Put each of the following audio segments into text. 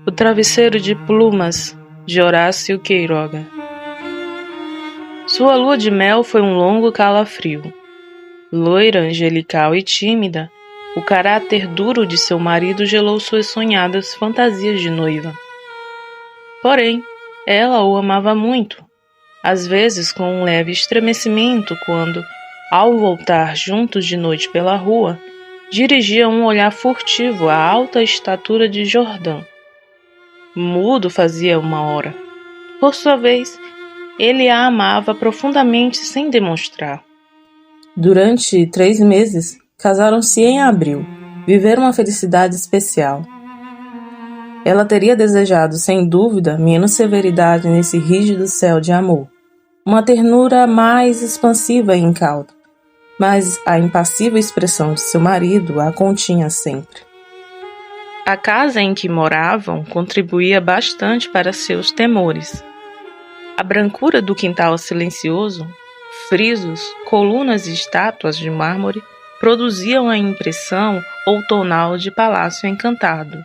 O Travesseiro de Plumas, de Horácio Queiroga. Sua lua de mel foi um longo calafrio. Loira, angelical e tímida, o caráter duro de seu marido gelou suas sonhadas fantasias de noiva. Porém, ela o amava muito, às vezes com um leve estremecimento quando, ao voltar juntos de noite pela rua, dirigia um olhar furtivo à alta estatura de Jordã. Mudo fazia uma hora. Por sua vez, ele a amava profundamente sem demonstrar. Durante 3 meses, casaram-se em abril. Viveram uma felicidade especial. Ela teria desejado, sem dúvida, menos severidade nesse rígido céu de amor. Uma ternura mais expansiva e incauta. Mas a impassível expressão de seu marido a continha sempre. A casa em que moravam contribuía bastante para seus temores. A brancura do quintal silencioso, frisos, colunas e estátuas de mármore produziam a impressão outonal de palácio encantado.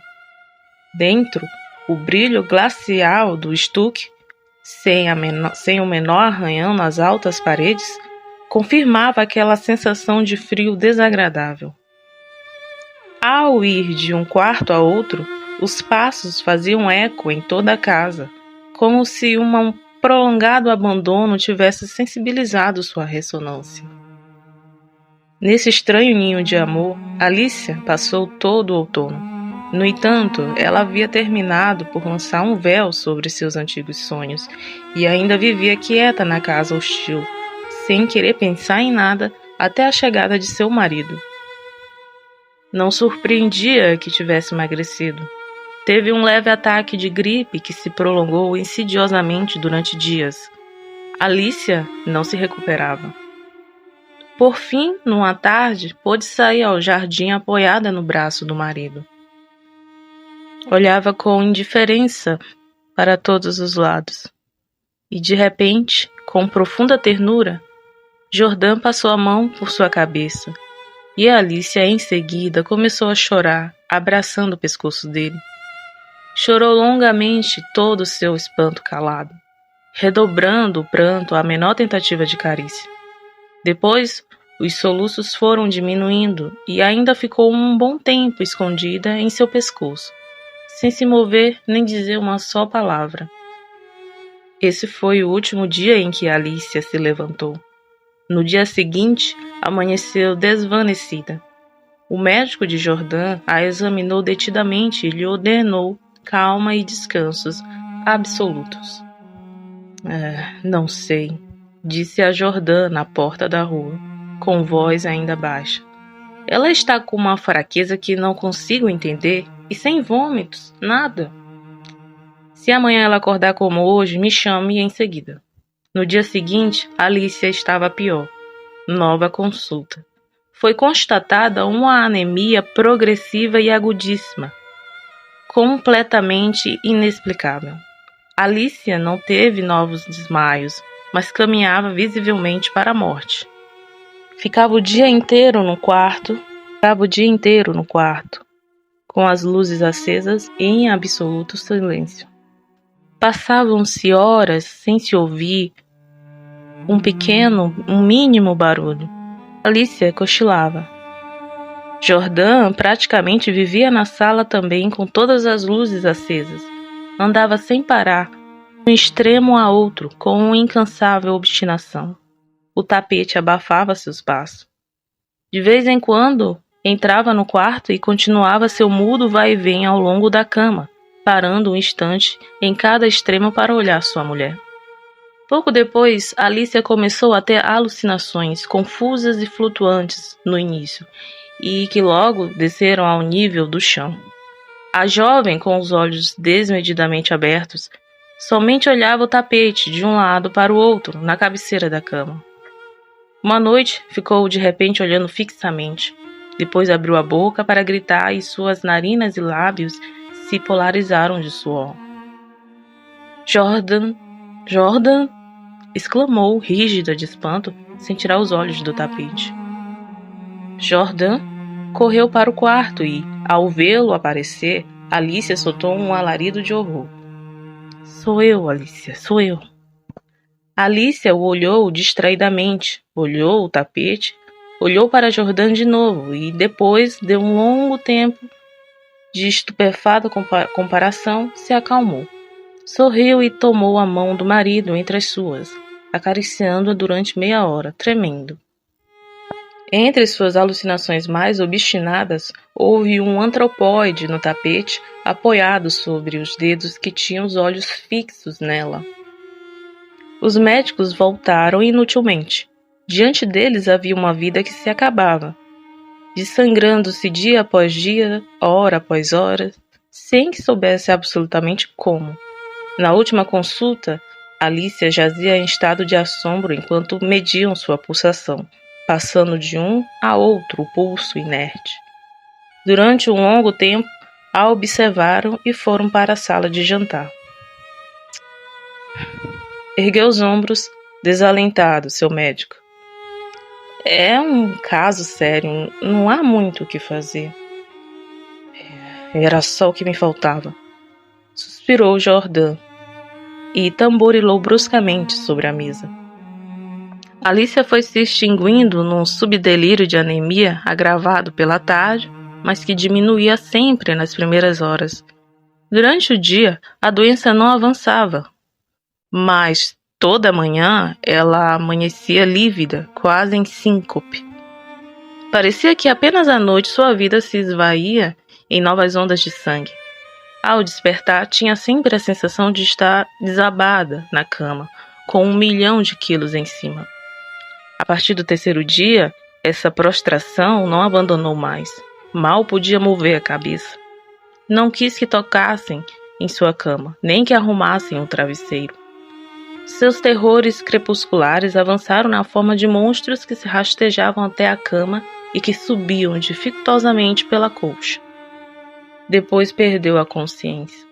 Dentro, o brilho glacial do estuque, sem o menor arranhão nas altas paredes, confirmava aquela sensação de frio desagradável. Ao ir de um quarto a outro, os passos faziam eco em toda a casa, como se um prolongado abandono tivesse sensibilizado sua ressonância. Nesse estranho ninho de amor, Alicia passou todo o outono. No entanto, ela havia terminado por lançar um véu sobre seus antigos sonhos e ainda vivia quieta na casa hostil, sem querer pensar em nada até a chegada de seu marido. Não surpreendia que tivesse emagrecido. Teve um leve ataque de gripe que se prolongou insidiosamente durante dias. Alicia não se recuperava. Por fim, numa tarde, pôde sair ao jardim apoiada no braço do marido. Olhava com indiferença para todos os lados. E, de repente, com profunda ternura, Jordã passou a mão por sua cabeça. E Alicia, em seguida, começou a chorar, abraçando o pescoço dele. Chorou longamente todo o seu espanto calado, redobrando o pranto à menor tentativa de carícia. Depois, os soluços foram diminuindo e ainda ficou um bom tempo escondida em seu pescoço, sem se mover nem dizer uma só palavra. Esse foi o último dia em que Alicia se levantou. No dia seguinte, amanheceu desvanecida. O médico de Jordã a examinou detidamente e lhe ordenou calma e descansos absolutos. Não sei, disse a Jordã na porta da rua, com voz ainda baixa. Ela está com uma fraqueza que não consigo entender e sem vômitos, nada. Se amanhã ela acordar como hoje, me chame em seguida. No dia seguinte, Alicia estava pior. Nova consulta. Foi constatada uma anemia progressiva e agudíssima, completamente inexplicável. Alicia não teve novos desmaios, mas caminhava visivelmente para a morte. Ficava o dia inteiro no quarto, com as luzes acesas e em absoluto silêncio. Passavam-se horas sem se ouvir um mínimo barulho. Alicia cochilava. Jordã praticamente vivia na sala também com todas as luzes acesas. Andava sem parar, de um extremo a outro, com uma incansável obstinação. O tapete abafava seus passos. De vez em quando, entrava no quarto e continuava seu mudo vai-vem ao longo da cama, parando um instante em cada extremo para olhar sua mulher. Pouco depois, Alicia começou a ter alucinações confusas e flutuantes no início, e que logo desceram ao nível do chão. A jovem, com os olhos desmedidamente abertos, somente olhava o tapete de um lado para o outro, na cabeceira da cama. Uma noite, ficou de repente olhando fixamente. Depois abriu a boca para gritar e suas narinas e lábios se polarizaram de suor. Jordan! Exclamou, rígida de espanto, sem tirar os olhos do tapete. Jordã correu para o quarto e, ao vê-lo aparecer, Alicia soltou um alarido de horror. Sou eu, Alicia, sou eu. Alicia o olhou distraidamente, olhou o tapete, olhou para Jordan de novo e depois de um longo tempo de estupefada comparação, se acalmou. Sorriu e tomou a mão do marido entre as suas, acariciando-a durante meia hora, tremendo. Entre suas alucinações mais obstinadas, houve um antropóide no tapete, apoiado sobre os dedos que tinham os olhos fixos nela. Os médicos voltaram inutilmente. Diante deles havia uma vida que se acabava, desangrando-se dia após dia, hora após hora, sem que soubesse absolutamente como. Na última consulta, Alicia jazia em estado de assombro enquanto mediam sua pulsação, passando de um a outro o pulso inerte. Durante um longo tempo, a observaram e foram para a sala de jantar. Ergueu os ombros, desalentado, seu médico. É um caso sério, não há muito o que fazer. Era só o que me faltava. Suspirou Jordan e tamborilou bruscamente sobre a mesa. Alicia foi se extinguindo num subdelírio de anemia agravado pela tarde, mas que diminuía sempre nas primeiras horas. Durante o dia, a doença não avançava, mas toda manhã ela amanhecia lívida, quase em síncope. Parecia que apenas à noite sua vida se esvaía em novas ondas de sangue. Ao despertar, tinha sempre a sensação de estar desabada na cama, com 1 milhão de quilos em cima. A partir do terceiro dia, essa prostração não abandonou mais. Mal podia mover a cabeça. Não quis que tocassem em sua cama, nem que arrumassem um travesseiro. Seus terrores crepusculares avançaram na forma de monstros que se rastejavam até a cama e que subiam dificultosamente pela colcha. Depois perdeu a consciência.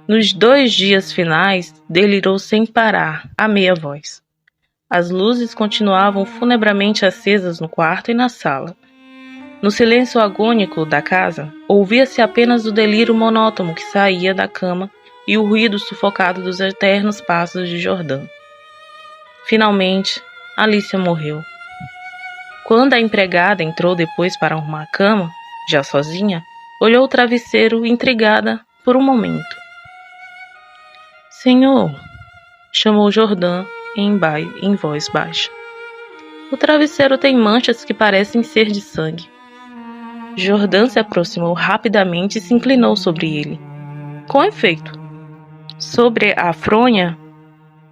Nos 2 dias finais, delirou sem parar, a meia voz. As luzes continuavam funebramente acesas no quarto e na sala. No silêncio agônico da casa, ouvia-se apenas o delírio monótono que saía da cama e o ruído sufocado dos eternos passos de Jordan. Finalmente, Alicia morreu. Quando a empregada entrou depois para arrumar a cama, já sozinha, olhou o travesseiro intrigada por um momento. Senhor, chamou Jordan em voz baixa. O travesseiro tem manchas que parecem ser de sangue. Jordan se aproximou rapidamente e se inclinou sobre ele. Com efeito, sobre a fronha,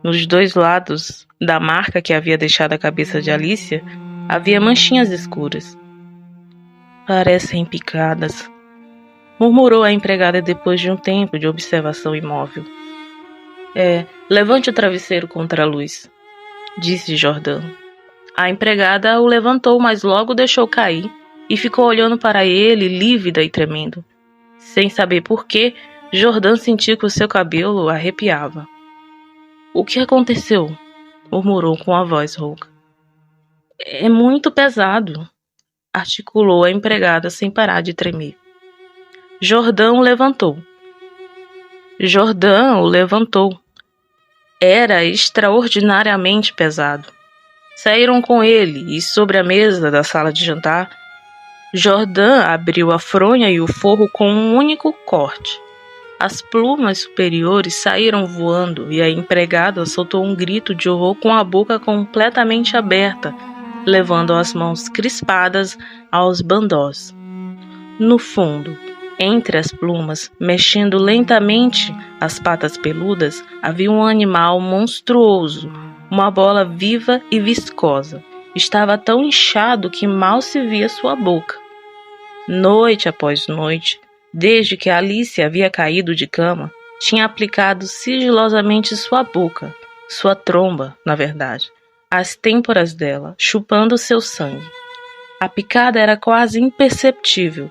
nos 2 lados da marca que havia deixado a cabeça de Alicia, havia manchinhas escuras. Parecem picadas, murmurou a empregada depois de um tempo de observação imóvel. Levante o travesseiro contra a luz, disse Jordan. A empregada o levantou, mas logo o deixou cair e ficou olhando para ele, lívida e tremendo. Sem saber por quê, Jordan sentiu que o seu cabelo arrepiava. O que aconteceu? Murmurou com a voz rouca. É muito pesado, articulou a empregada sem parar de tremer. Jordan o levantou. Era extraordinariamente pesado. Saíram com ele e sobre a mesa da sala de jantar, Jordan abriu a fronha e o forro com um único corte. As plumas superiores saíram voando e a empregada soltou um grito de horror com a boca completamente aberta, levando as mãos crispadas aos bandós. No fundo, entre as plumas, mexendo lentamente as patas peludas, havia um animal monstruoso, uma bola viva e viscosa. Estava tão inchado que mal se via sua boca. Noite após noite, desde que Alicia havia caído de cama, tinha aplicado sigilosamente sua boca, sua tromba, na verdade, às têmporas dela, chupando seu sangue. A picada era quase imperceptível.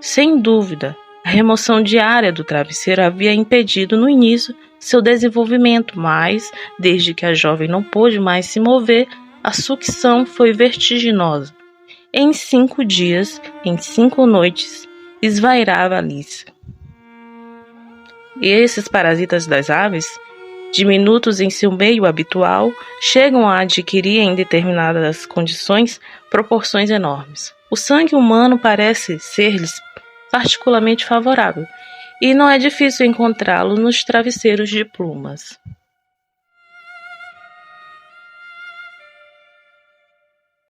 Sem dúvida, a remoção diária do travesseiro havia impedido no início seu desenvolvimento, mas, desde que a jovem não pôde mais se mover, a sucção foi vertiginosa. Em 5 dias, em 5 noites, esvairava Alicia. E esses parasitas das aves, diminutos em seu meio habitual, chegam a adquirir em determinadas condições proporções enormes. O sangue humano parece ser-lhes particularmente favorável, e não é difícil encontrá-lo nos travesseiros de plumas.